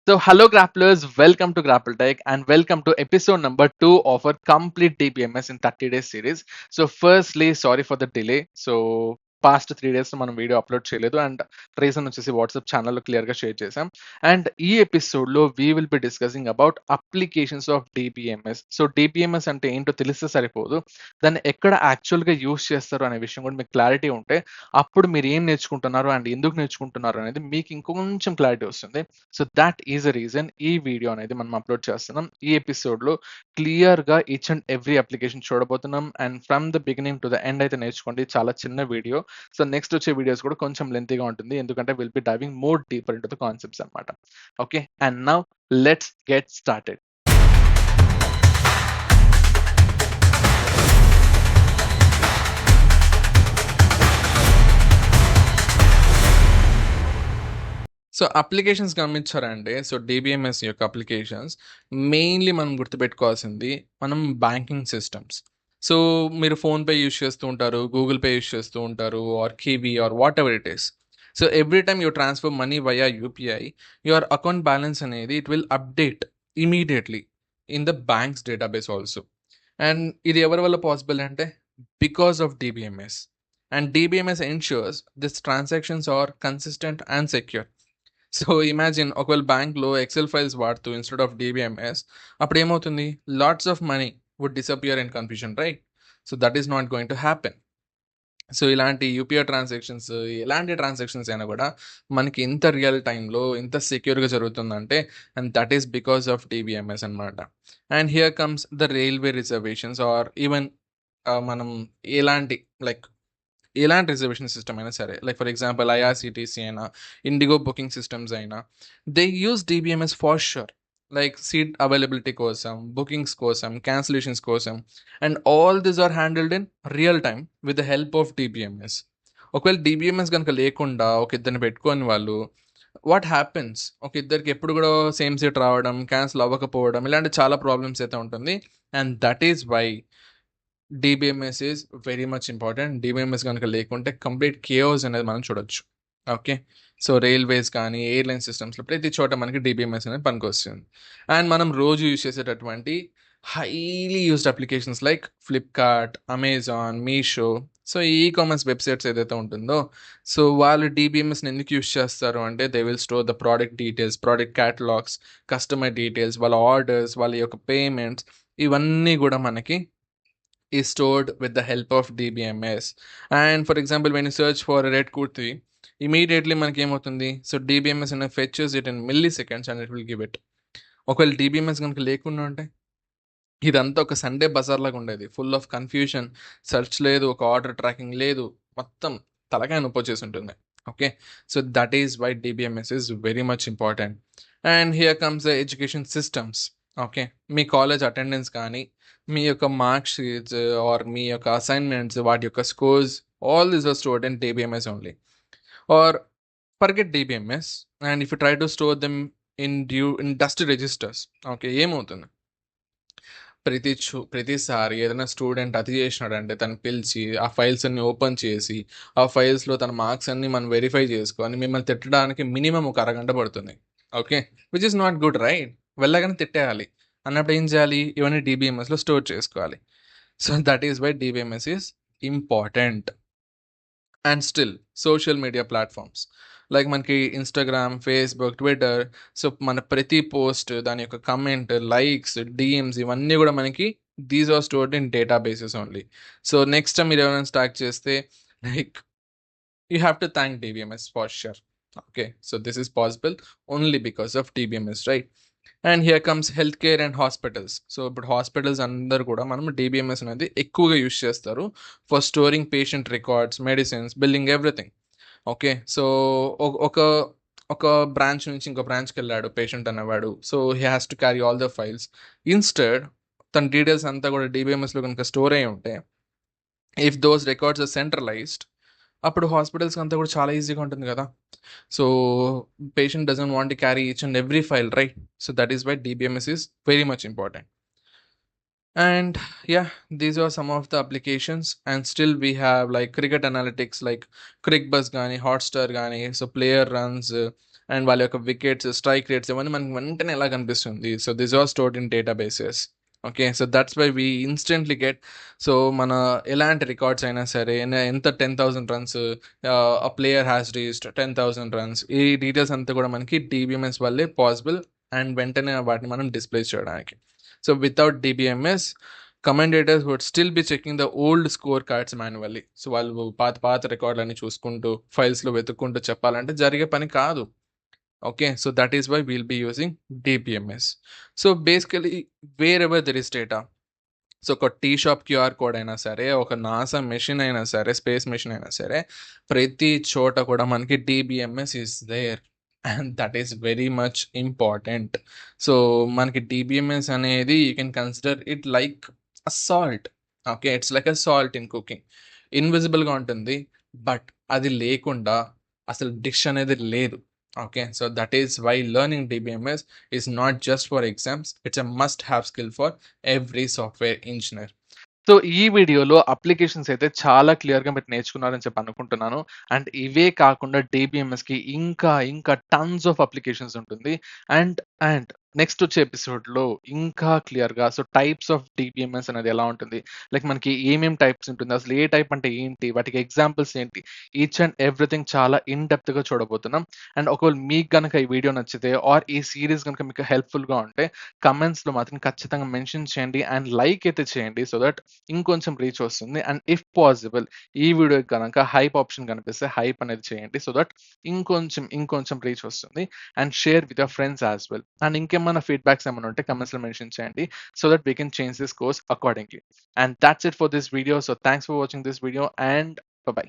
So, hello grapplers, welcome to Grapple Tech and welcome to episode number 2 of our complete DBMS in 30 days series. So, firstly, sorry for the delay. So, past 3 days మనం video upload చేయలేదు and reason వచ్చేసి WhatsApp ఛానల్లో క్లియర్గా share చేసాం and ఈ ఎపిసోడ్లో we will be discussing about applications of DBMS. So DBMS అంటే ఏంటో తెలిస్తే సరిపోదు, దాన్ని ఎక్కడ యాక్చువల్గా యూస్ చేస్తారు అనే విషయం కూడా మీకు క్లారిటీ ఉంటే అప్పుడు మీరు ఏం నేర్చుకుంటున్నారు అండ్ ఎందుకు నేర్చుకుంటున్నారు అనేది మీకు ఇంకొంచెం క్లారిటీ వస్తుంది. So that is a reason ఈ వీడియో అనేది మనం అప్లోడ్ చేస్తున్నాం. ఈ ఎపిసోడ్లో క్లియర్గా ఈచ్ అండ్ ఎవ్రీ అప్లికేషన్ చూడబోతున్నాం and from the beginning to the end అయితే నేర్చుకోండి. చాలా చిన్న వీడియో. సో నెక్స్ట్ వచ్చే వీడియోస్ కూడా కొంచెం లెంతీగా ఉంటుంది, ఎందుకంటే will be diving more deeper into the concepts అనమాట. Okay, and now let's get started. So applications గమనించారంటే, సో డిబిఎంఎస్ యొక్క అప్లికేషన్స్ మెయిన్లీ మనం గుర్తుపెట్టుకోవాల్సింది మనం బ్యాంకింగ్ సిస్టమ్స్. సో మీరు ఫోన్పే యూస్ చేస్తూ ఉంటారు, గూగుల్ పే యూస్ చేస్తూ ఉంటారు, or Kiwi or whatever it is. So every time you transfer money via UPI, your account balance అనేది it will update immediately in the banks database also. And ఇది ఎవరి వల్ల possible అంటే because of DBMS. And DBMS ensures this transactions are consistent and secure. So imagine ఒకవేళ బ్యాంక్లో Excel files వాడుతూ instead of DBMS అప్పుడు ఏమవుతుంది, lots of money would disappear in confusion, right? So that is not going to happen. So ఇలాంటి UPI transactions, ఎలాంటి transactions అయినా కూడా మనకి ఇంత రియల్ టైంలో ఇంత సెక్యూర్గా జరుగుతుందంటే and that is because of DBMS అనమాట. And here comes the railway reservations or even మనం ఎలాంటి ఎలాంటి రిజర్వేషన్ సిస్టమ్ అయినా సరే, లైక్ ఫర్ ఎగ్జాంపుల్ ఐఆర్సిటీసీ అయినా, ఇండిగో బుకింగ్ సిస్టమ్స్ అయినా, they use DBMS for sure. Like seat availability కోసం, బుకింగ్స్ కోసం, క్యాన్సిలేషన్స్ కోసం, and all this are handled in real time with the help of DBMS. ఒకవేళ డిబిఎంఎస్ కనుక లేకుండా ఒక ఇద్దరిని పెట్టుకొని వాళ్ళు వాట్ హ్యాపెన్స్, ఒక ఇద్దరికి ఎప్పుడు కూడా సేమ్ సీట్ రావడం, క్యాన్సిల్ అవ్వకపోవడం, ఇలాంటి చాలా ప్రాబ్లమ్స్ అయితే ఉంటుంది. And that is why DBMS is very much important. DBMS కనుక లేకుంటే కంప్లీట్ కేఓస్ అనేది మనం చూడొచ్చు. ఓకే, సో రైల్వేస్ కానీ ఎయిర్లైన్ సిస్టమ్స్లో ప్రతి చోట మనకి డిబిఎంఎస్ అనేది పనికొస్తుంది. అండ్ మనం రోజు యూజ్ చేసేటటువంటి highly used applications like Flipkart, Amazon, Meesho, so e commerce websites ఏదైతే ఉంటుందో, సో వాళ్ళు డిబిఎంఎస్ని ఎందుకు యూస్ చేస్తారు అంటే they will store the product details, product catalogues, customer details, వాళ్ళ ఆర్డర్స్, వాళ్ళ యొక్క పేమెంట్స్, ఇవన్నీ కూడా మనకి is stored with the help of DBMS. And for example, when you search for a red kurti, immediately మనకి ఏమవుతుంది, సో DBMS అనేది fetches it in milliseconds and it will give it. ఒకవేళ DBMS కనుక లేకుండా ఉంటే ఇదంతా ఒక సండే బజార్ లాగా ఉండేది, ఫుల్ ఆఫ్ కన్ఫ్యూజన్, సెర్చ్ లేదు, ఒక ఆర్డర్ ట్రాకింగ్ లేదు, మొత్తం తలకాయ నొప్పి వచ్చేసి ఉంటుంది. Okay, so that is why DBMS is very much important. And here comes the education systems. Okay, మీ కాలేజ్ అటెండెన్స్ కానీ, మీ యొక్క మార్క్ షీట్స్ ఆర్ మీ యొక్క అసైన్మెంట్స్, వాటి యొక్క scores, all this are stored in DBMS only. Or forget DBMS and if you try to store them in dust registers, okay, ఏమవుతుంది, ప్రతిసారి ఏదైనా స్టూడెంట్ అతి చేసినాడంటే తను పిలిచి ఆ ఫైల్స్ అన్ని ఓపెన్ చేసి ఆ ఫైల్స్లో తన మార్క్స్ అన్ని మనం వెరిఫై చేసుకొని మిమ్మల్ని తిట్టడానికి మినిమం ఒక అరగంట పడుతుంది. Okay, which is not good, right? వెళ్ళగానే తిట్టేయాలి అన్నప్పుడు ఏం చేయాలి, ఇవన్నీ డిబిఎంఎస్లో స్టోర్ చేసుకోవాలి. So that is why DBMS is important. And still social media platforms like మనకి ఇన్స్టాగ్రామ్, ఫేస్బుక్, ట్విట్టర్, సో మన ప్రతి పోస్ట్, దాని యొక్క కమెంట్, లైక్స్, డిఎమ్స్, ఇవన్నీ కూడా మనకి these are stored in databases only. So next time మీరు ఎవరైనా స్టార్ట్ చేస్తే like you have to thank DBMS for sure. Okay, so this is possible only because of DBMS, right? And here comes health care and hospitals. So ఇప్పుడు hospitals అందరూ కూడా మనం DBMS అనేది ఎక్కువగా use చేస్తారు for storing patient records, medicines, billing, everything. Okay, so ఒక ఒక branch నుంచి ఇంకో బ్రాంచ్కి వెళ్ళాడు పేషెంట్ అనేవాడు, so he has to carry all the files. Instead తన డీటెయిల్స్ అంతా కూడా డిబిఎంఎస్లో కనుక స్టోర్ అయి ఉంటే, if those records are centralised, అప్పుడు హాస్పిటల్స్కి అంతా కూడా చాలా ఈజీగా ఉంటుంది కదా. So patient doesn't want to carry each and every file, right? So that is why DBMS is very much important. And yeah, these are some of the applications. And still we have like cricket analytics like CrickBuzz gani, Hotstar gani, so player runs, and వాళ్ళ యొక్క wickets, strike rates ఇవన్నీ మనకి వెంటనే ఎలా కనిపిస్తుంది. So this are stored in databases. Okay. So that's why we instantly get. So మన ఎలాంటి records అయినా సరే ఎంత 10,000 runs a player has reached 10,000 runs, ఈ డీటెయిల్స్ అంతా కూడా మనకి డీబీఎంఎస్ వల్లే పాసిబుల్. అండ్ వెంటనే వాటిని మనం డిస్ప్లే చేయడానికి. So without DBMS commentators would still be checking the old score cards manually. So వాళ్ళు పాత రికార్డులన్నీ చూసుకుంటూ ఫైల్స్లో వెతుక్కుంటూ చెప్పాలంటే జరిగే పని కాదు. Okay. So that is why we'll be using DBMS. So basically wherever there is data, so ఒక tea shop QR code అయినా సరే, ఒక నాసా మెషిన్ అయినా సరే, స్పేస్ మెషిన్ అయినా సరే, ప్రతి చోట కూడా మనకి DBMS is there. And that is very much important. So మనకి DBMS అనేది you can consider it like a salt. Okay. It's like a salt in cooking. ఇన్విజిబుల్గా ఉంటుంది, బట్ అది లేకుండా అసలు డిష్ అనేది లేదు. Okay. So that is why learning DBMS is not just for exams, it's a must have skill for every software engineer. So ఈ వీడియోలో applications అయితే చాలా క్లియర్‌గా మీరు నేర్చుకున్నారని చెప్పి అనుకుంటున్నాను. అండ్ ఇవే కాకుండా డీబీఎంఎస్‌కి ఇంకా టన్స్ ఆఫ్ అప్లికేషన్స్ ఉంటుంది. అండ్ నెక్స్ట్ వచ్చే ఎపిసోడ్‌లో ఇంకా క్లియర్‌గా సో టైప్స్ ఆఫ్ డీబీఎంఎస్ అనేది ఎలా ఉంటుంది? లైక్ మనకి ఏమేం టైప్స్ ఉంటుంది? అసలు ఏ టైప్ అంటే ఏంటి? వాటికి ఎగ్జాంపుల్స్ ఏంటి? ఈచ్ అండ్ ఎవ్రీథింగ్ చాలా ఇన్ డెప్త్‌గా చూడబోతున్నాం. అండ్ ఒకవేళ మీకు గనక ఈ వీడియో నచ్చితే ఆర్ ఈ సీరీస్ గనక మీకు హెల్ప్‌ఫుల్‌గా ఉంటే కమెంట్స్‌లో మాత్రం ఖచ్చితంగా మెన్షన్ చేయండి అండ్ లైక్ అయితే చేయండి. సో దట్ ఇంకొంచెం రీచ్ వస్తుంది. అండ్ ఇఫ్ పాసిబుల్ ఈ వీడియోకి గనక హైప్ ఆప్షన్ కనిపిస్తే హైప్ అనేది చేయండి. సో దట్ ఇంకొంచెం రీచ్ వస్తుంది. And share with your friends as well. And ఇంకేమైనా ఫీడ్‌బ్యాక్స్ ఏమైనా ఉంటే కమెంట్స్‌లో మెన్షన్ చేయండి. So that we can change this course accordingly. And that's it for this video. So thanks for watching this video and by.